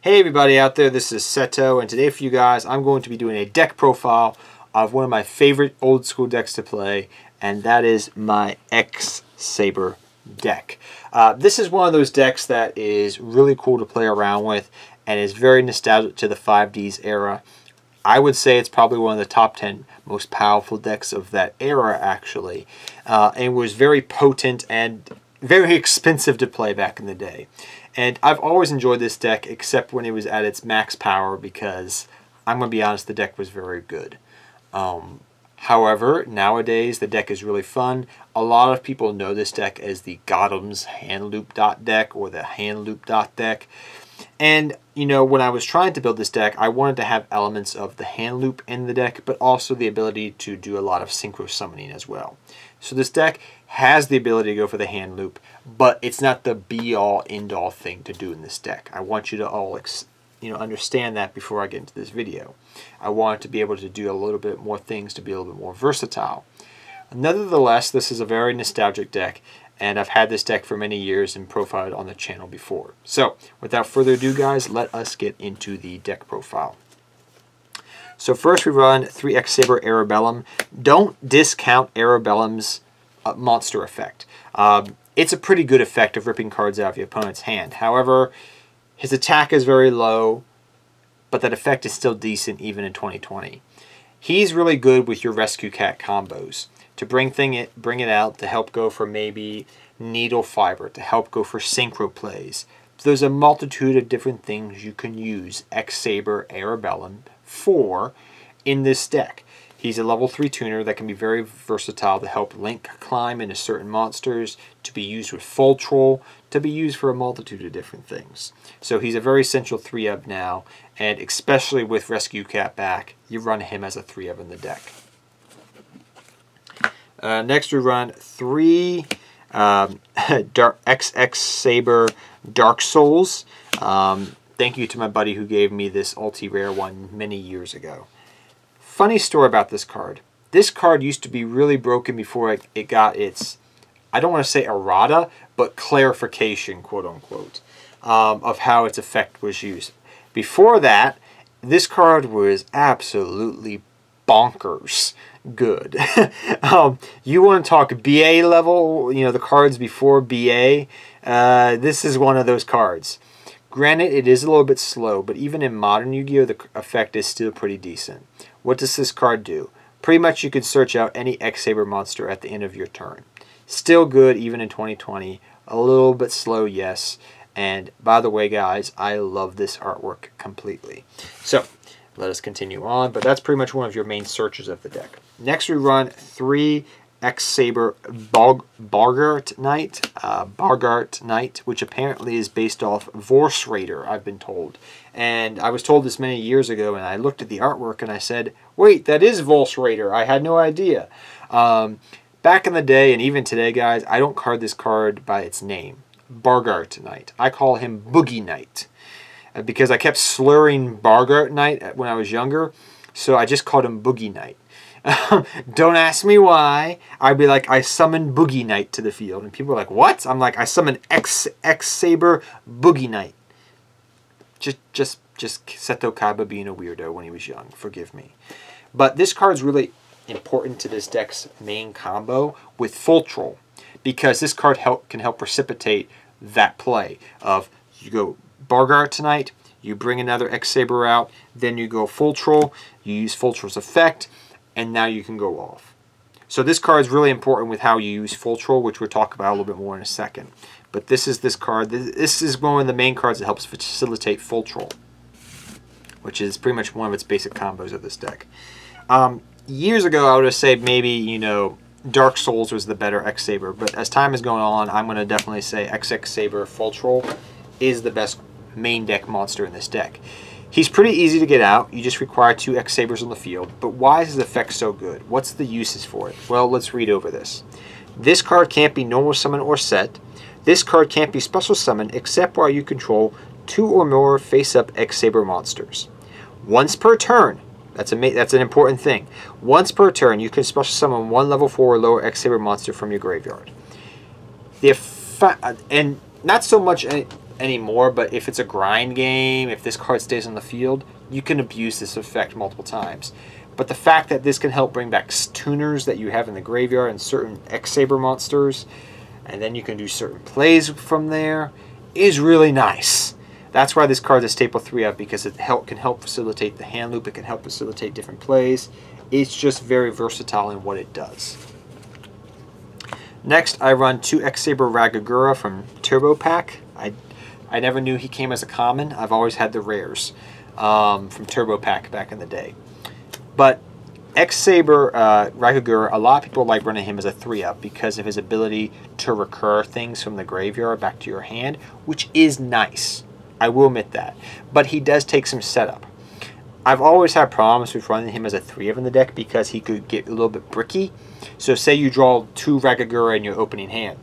Hey everybody out there, this is Seto, and today for you guys I'm going to be doing a deck profile of one of my favorite old school decks to play, and that is my X-Saber deck. This is one of those decks that is really cool to play around with and is very nostalgic to the 5Ds era. I would say it's probably one of the top 10 most powerful decks of that era actually, and was very potent and very expensive to play back in the day. And I've always enjoyed this deck except when it was at its max power, because I'm going to be honest, the deck was very good. However, nowadays the deck is really fun. A lot of people know this deck as the Gotham's Hand Loop Dot deck or the Hand Loop Dot deck. And, you know, when I was trying to build this deck, I wanted to have elements of the hand loop in the deck, but also the ability to do a lot of synchro summoning as well. So this deck has the ability to go for the hand loop, but it's not the be-all, end-all thing to do in this deck. I want you to all understand that before I get into this video. I want it to be able to do a little bit more things, to be a little bit more versatile. Nevertheless, this is a very nostalgic deck, and I've had this deck for many years and profiled on the channel before. So, without further ado, guys, let us get into the deck profile. So first we run 3 X-Saber Arabellum. Don't discount Arabellum's monster effect. It's a pretty good effect of ripping cards out of your opponent's hand. However, his attack is very low, but that effect is still decent even in 2020. He's really good with your Rescue Cat combos. To bring it out, to help go for maybe Needle Fiber, to help go for synchro plays. So there's a multitude of different things you can use X-Saber Arabellum for in this deck. He's a level 3 tuner that can be very versatile to help link climb into certain monsters, to be used with Full Troll, to be used for a multitude of different things. So he's a very essential 3-of now, and especially with Rescue Cat back, you run him as a 3-of in the deck. Next we run 3 X-Saber Dark Souls. Thank you to my buddy who gave me this ulti-rare one many years ago. Funny story about this card. This card used to be really broken before it got its, I don't want to say errata, but clarification, quote-unquote, of how its effect was used. Before that, this card was absolutely bonkers good. You want to talk BA level, you know, the cards before BA, this is one of those cards. Granted, it is a little bit slow, but even in modern Yu-Gi-Oh! The effect is still pretty decent. What does this card do? Pretty much you can search out any X-Saber monster at the end of your turn. Still good even in 2020. A little bit slow, yes. And by the way, guys, I love this artwork completely. So, let us continue on, but that's pretty much one of your main searches of the deck. Next we run 3 X-Saber Bargart Knight, which apparently is based off Vorse Raider, I've been told. And I was told this many years ago, and I looked at the artwork and I said, wait, that is Vorse Raider. I had no idea. Back in the day, and even today, guys, I don't card this card by its name, Bargart Knight. I call him Boogie Knight, because I kept slurring Bargart Knight when I was younger, so I just called him Boogie Knight. Don't ask me why. I'd be like, I summoned Boogie Knight to the field. And people are like, what? I'm like, I summoned X-Saber Boogie Knight. Just Seto Kaiba being a weirdo when he was young. Forgive me. But this card's really important to this deck's main combo with Full Troll, because this card can help precipitate that play of you go Bargart tonight, you bring another X-Saber out, then you go Full Troll, you use Full Troll's effect, and now you can go off. So this card is really important with how you use Full Troll, which we'll talk about a little bit more in a second. But this is this card. This is one of the main cards that helps facilitate Full Troll, which is pretty much one of its basic combos of this deck. Years ago, I would have said maybe, you know, Dark Souls was the better X-Saber, but as time is going on, I'm going to definitely say X-Saber Full Troll is the best main deck monster in this deck. He's pretty easy to get out. You just require 2 X-Sabers on the field. But why is his effect so good? What's the uses for it? Well, let's read over this. This card can't be normal summon or set. This card can't be special summon except while you control 2 or more face-up X-Saber monsters. Once per turn, that's an important thing. Once per turn, you can special summon 1 level 4 or lower X-Saber monster from your graveyard. And not so much anymore, but if it's a grind game, if this card stays on the field, you can abuse this effect multiple times. But the fact that this can help bring back tuners that you have in the graveyard and certain X-Saber monsters, and then you can do certain plays from there, is really nice. That's why this card is staple 3 of, because it can help facilitate the hand loop, it can help facilitate different plays. It's just very versatile in what it does. Next, I run 2 X-Saber Ragagura from Turbo Pack. I never knew he came as a common. I've always had the rares from Turbo Pack back in the day. But X-Saber Ragagura, a lot of people like running him as a 3-up because of his ability to recur things from the graveyard back to your hand, which is nice. I will admit that. But he does take some setup. I've always had problems with running him as a 3-up in the deck because he could get a little bit bricky. So say you draw 2 Ragagura in your opening hand.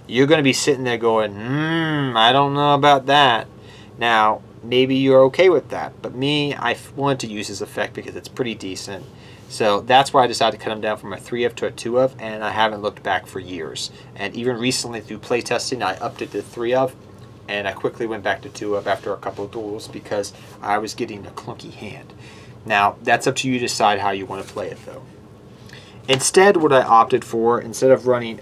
You're going to be sitting there going, I don't know about that. Now, maybe you're okay with that. But me, I wanted to use his effect because it's pretty decent. So that's why I decided to cut him down from a 3-up to a 2-up, and I haven't looked back for years. And even recently through playtesting, I upped it to 3-up, and I quickly went back to 2-up after a couple of duels because I was getting a clunky hand. Now, that's up to you to decide how you want to play it, though. Instead, what I opted for, instead of running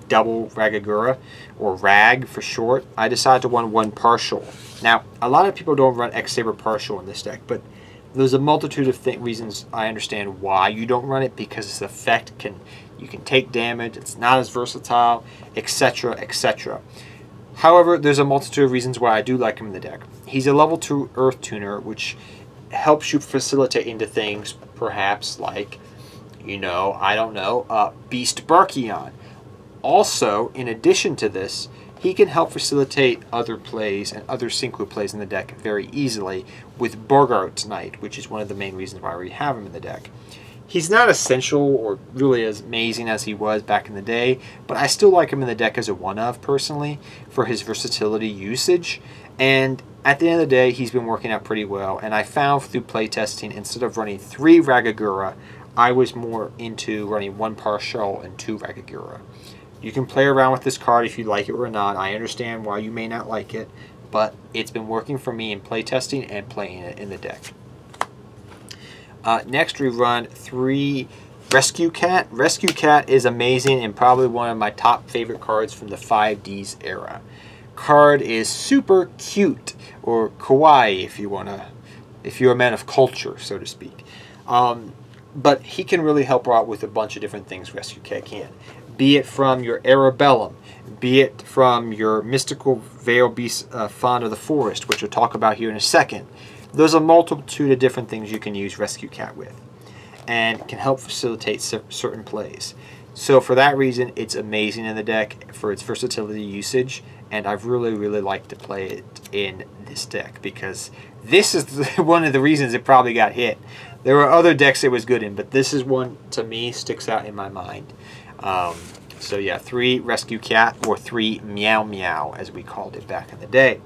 double Ragagura, or Rag for short, I decided to run 1 partial. Now, a lot of people don't run X-Saber partial in this deck, but there's a multitude of reasons I understand why you don't run it, because its effect you can take damage, it's not as versatile, etc., etc. However, there's a multitude of reasons why I do like him in the deck. He's a level 2 Earth Tuner, which helps you facilitate into things, perhaps like, I don't know, Beast Barkion. Also, in addition to this, he can help facilitate other plays and other synchro plays in the deck very easily with Bogart's Knight, which is one of the main reasons why we have him in the deck. He's not essential or really as amazing as he was back in the day, but I still like him in the deck as a 1-of personally for his versatility usage. And at the end of the day, he's been working out pretty well. And I found through playtesting, instead of running 3 Ragagura, I was more into running 1 partial and 2 Ragagura. You can play around with this card if you like it or not. I understand why you may not like it, but it's been working for me in playtesting and playing it in the deck. Next, we run 3 Rescue Cat. Rescue Cat is amazing and probably one of my top favorite cards from the 5Ds era. Card is super cute, or kawaii if you're a man of culture, so to speak. But he can really help out with a bunch of different things. Rescue Cat can. Be it from your Arabellum, be it from your Mystical Veil Beast Fawn of the Forest, which we'll talk about here in a second. There's a multitude of different things you can use Rescue Cat with, and can help facilitate certain plays. So for that reason, it's amazing in the deck for its versatility usage, and I've really liked to play it in this deck, because this is one of the reasons it probably got hit. There were other decks it was good in, but this is one, to me, sticks out in my mind. So yeah, 3 Rescue Cat, or 3 Meow Meow, as we called it back in the day.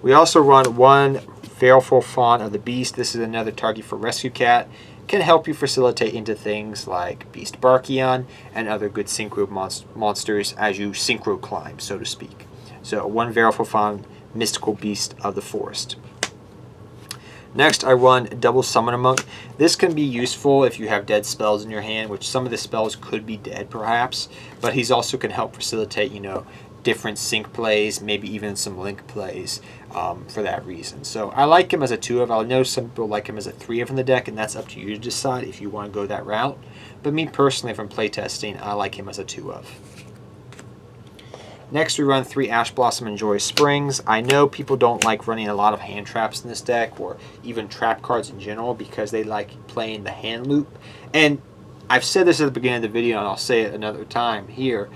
We also run 1 Baleful Fawn of the Beast. This is another target for Rescue Cat. Can help you facilitate into things like Beast Barkion and other good synchro monsters as you synchro climb, so to speak. So 1 Baleful Fawn, Mystical Beast of the Forest. Next, I run Double Summoner Monk. This can be useful if you have dead spells in your hand, which some of the spells could be dead perhaps, but he's also can help facilitate, different sync plays, maybe even some link plays for that reason. So I like him as a 2-of. I know some people like him as a 3-of in the deck, and that's up to you to decide if you want to go that route. But me personally, from playtesting, I like him as a 2-of. Next, we run 3 Ash Blossom and Joy Springs. I know people don't like running a lot of hand traps in this deck, or even trap cards in general, because they like playing the hand loop. And I've said this at the beginning of the video, and I'll say it another time here.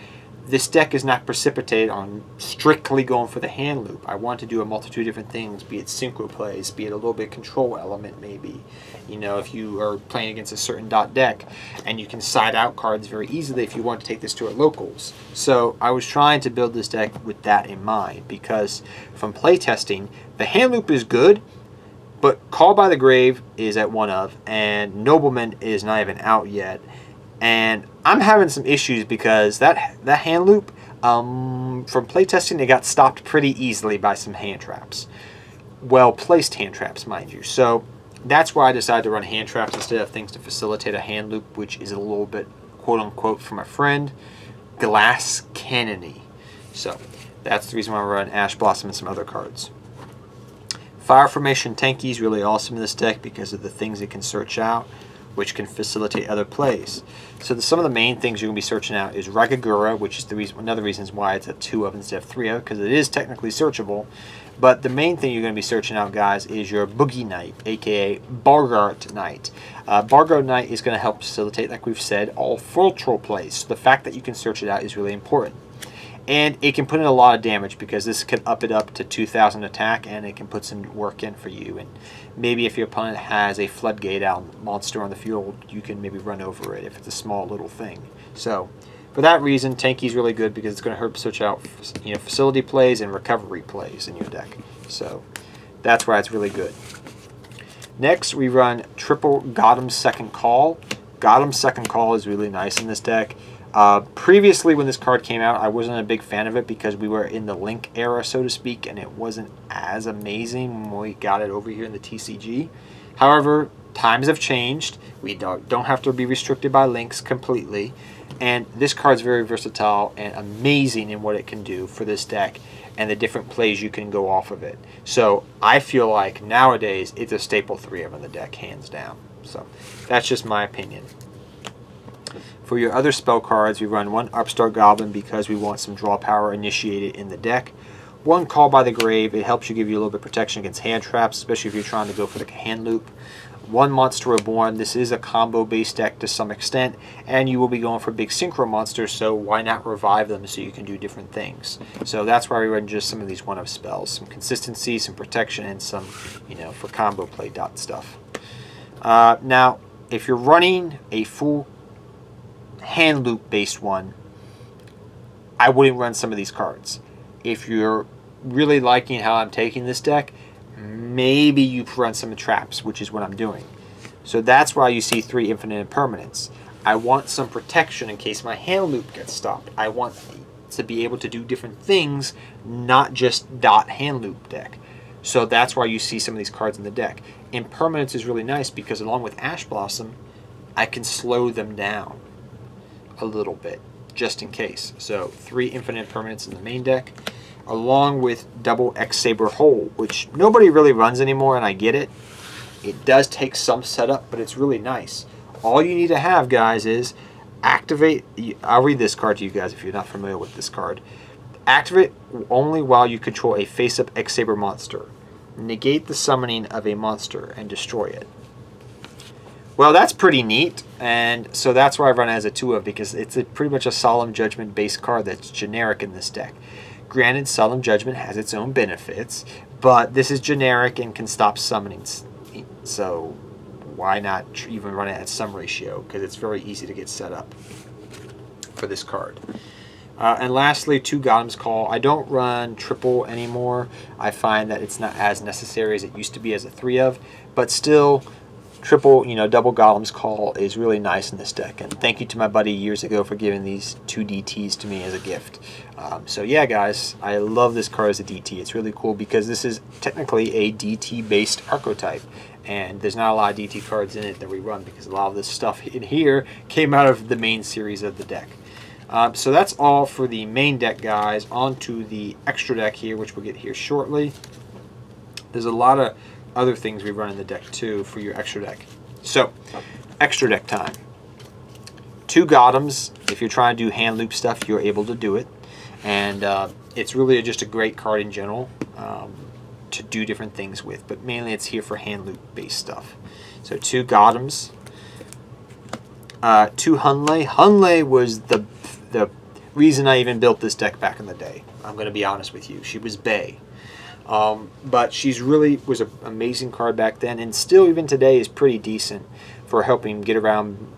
This deck is not precipitated on strictly going for the hand loop. I want to do a multitude of different things, be it synchro plays, be it a little bit control element maybe. If you are playing against a certain deck, and you can side out cards very easily if you want to take this to a locals. So I was trying to build this deck with that in mind, because from playtesting, the hand loop is good, but Call by the Grave is at 1-of, and Nobleman is not even out yet. And I'm having some issues because that hand loop from playtesting, it got stopped pretty easily by some hand traps. Well-placed hand traps, mind you. So that's why I decided to run hand traps instead of things to facilitate a hand loop, which is a little bit, quote-unquote, from a friend, glass cannon-y. So that's the reason why I run Ash Blossom and some other cards. Fire Formation Tenki is really awesome in this deck because of the things it can search out, which can facilitate other plays. So some of the main things you're going to be searching out is Ragagura, which is the reason, one of the reasons why it's a 2 of instead of 3 of, because it is technically searchable. But the main thing you're going to be searching out, guys, is your Boogie Knight, aka Bargart Knight. Bargart Knight is going to help facilitate, like we've said, all full plays. So the fact that you can search it out is really important. And it can put in a lot of damage because this can up it up to 2,000 attack, and it can put some work in for you. And maybe if your opponent has a Floodgate out monster on the field, you can maybe run over it if it's a small little thing. So for that reason, Tenki is really good because it's going to help search out, you know, facility plays and recovery plays in your deck. So that's why it's really good. Next, we run triple Godham's Second Call. Godham's Second Call is really nice in this deck. Previously, when this card came out, I wasn't a big fan of it because we were in the Link era, so to speak, and it wasn't as amazing when we got it over here in the TCG. However, times have changed. We don't have to be restricted by links completely, and this card's very versatile and amazing in what it can do for this deck and the different plays you can go off of it. So I feel like nowadays it's a staple 3 of in the deck, hands down. So that's just my opinion. For your other spell cards, we run 1 Upstart Goblin because we want some draw power initiated in the deck. 1 Call by the Grave. It helps you, give you a little bit of protection against hand traps, especially if you're trying to go for the hand loop. 1 Monster Reborn. This is a combo-based deck to some extent, and you will be going for big synchro monsters, so why not revive them so you can do different things? So that's why we run just some of these 1-of spells. Some consistency, some protection, and some, you know, for combo play dot stuff. Now, if you're running a full hand loop based one, I wouldn't run some of these cards. If you're really liking how I'm taking this deck, maybe you run some traps, which is what I'm doing. So that's why you see 3 Infinite Impermanents. I want some protection in case my hand loop gets stopped. I want to be able to do different things, not just dot hand loop deck. So that's why you see some of these cards in the deck. Impermanence is really nice because along with Ash Blossom, I can slow them down a little bit, just in case. So 3 Infinite Impermanents in the main deck, along with double X-Saber Hole, which nobody really runs anymore, and I get it. It does take some setup, but it's really nice. All you need to have, guys, is activate. I'll read this card to you guys if you're not familiar with this card. Activate only while you control a face-up X-Saber monster. Negate the summoning of a monster and destroy it. Well, that's pretty neat, and so that's why I run it as a 2-of, because it's pretty much a Solemn Judgment based card that's generic in this deck. Granted, Solemn Judgment has its own benefits, but this is generic and can stop summonings. So why not even run it at some ratio, because it's very easy to get set up for this card. And lastly, 2 Godham's Call. I don't run triple anymore. I find that it's not as necessary as it used to be as a 3-of, but still, triple, you know, double Godham's Call is really nice in this deck. And thank you to my buddy years ago for giving these 2 DTs to me as a gift. So yeah, guys, I love this card as a DT. It's really cool because this is technically a DT-based archetype. And there's not a lot of DT cards in it that we run because a lot of this stuff in here came out of the main series of the deck. So that's all for the main deck, guys. On to the extra deck here, which we'll get here shortly. There's a lot of other things we run in the deck too for your extra deck. So, extra deck time. 2 Gothams. If you're trying to do hand loop stuff, you're able to do it. And it's really just a great card in general to do different things with. But mainly it's here for hand loop based stuff. So 2 Gothams. 2 Hunley. Hunley was the reason I even built this deck back in the day. I'm going to be honest with you. She was bae. But she's really was an amazing card back then, and still even today is pretty decent for helping get around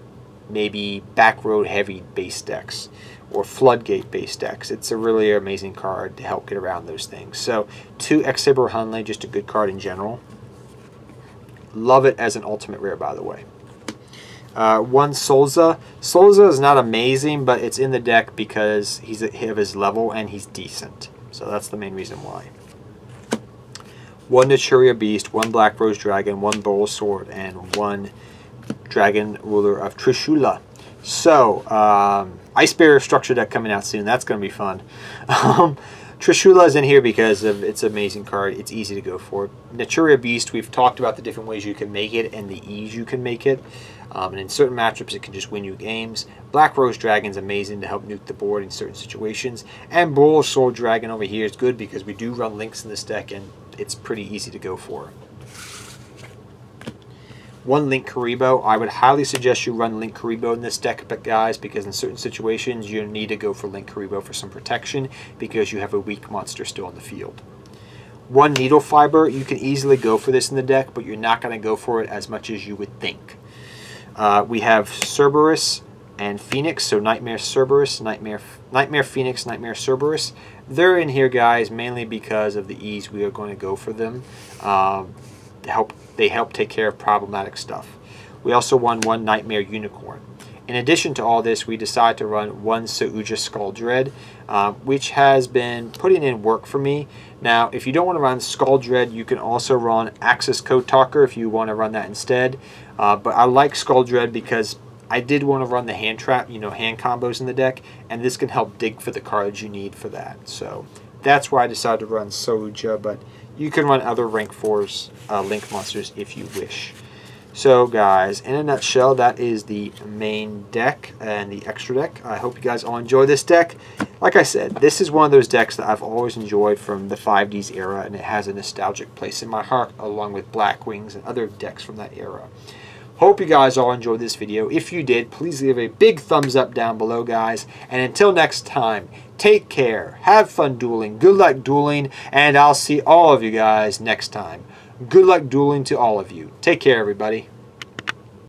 maybe back road heavy base decks or floodgate base decks. It's a really amazing card to help get around those things. So 2 X-Saber Hunley, just a good card in general. Love it as an ultimate rare, by the way. One Solza. Solza is not amazing, but it's in the deck because he's of his level and he's decent. So that's the main reason why. One Naturia Beast, one Black Rose Dragon, one Bowl Sword, and one Dragon Ruler of Trishula. So, Ice Bear structure deck coming out soon. That's going to be fun. Trishula is in here because of its amazing card. It's easy to go for. Naturia Beast, we've talked about the different ways you can make it and the ease you can make it. And in certain matchups, it can just win you games. Black Rose Dragon is amazing to help nuke the board in certain situations. And Bowl Sword Dragon over here is good because we do run links in this deck and it's pretty easy to go for. One Link Karibo. I would highly suggest you run Link Karibo in this deck, guys, because in certain situations you need to go for Link Karibo for some protection because you have a weak monster still in the field. One Needle Fiber. You can easily go for this in the deck, but you're not going to go for it as much as you would think. We have Cerberus and Phoenix, so Nightmare Cerberus, Nightmare Phoenix, Nightmare Cerberus. They're in here, guys, mainly because of the ease we are going to go for them. They help take care of problematic stuff. We also won one Nightmare Unicorn. In addition to all this, we decided to run one Sauja Skull Dread, which has been putting in work for me. Now, if you don't want to run Skull Dread, you can also run Axis Code Talker if you want to run that instead. But I like Skull Dread because I did want to run the hand trap, hand combos in the deck, and this can help dig for the cards you need for that. So that's why I decided to run Sauja, but you can run other rank 4s Link monsters if you wish. So guys, in a nutshell, that is the main deck and the extra deck. I hope you guys all enjoy this deck. Like I said, this is one of those decks that I've always enjoyed from the 5Ds era, and it has a nostalgic place in my heart along with Black Wings and other decks from that era. Hope you guys all enjoyed this video. If you did, please leave a big thumbs up down below, guys. And until next time, take care, have fun dueling, good luck dueling, and I'll see all of you guys next time. Good luck dueling to all of you. Take care, everybody.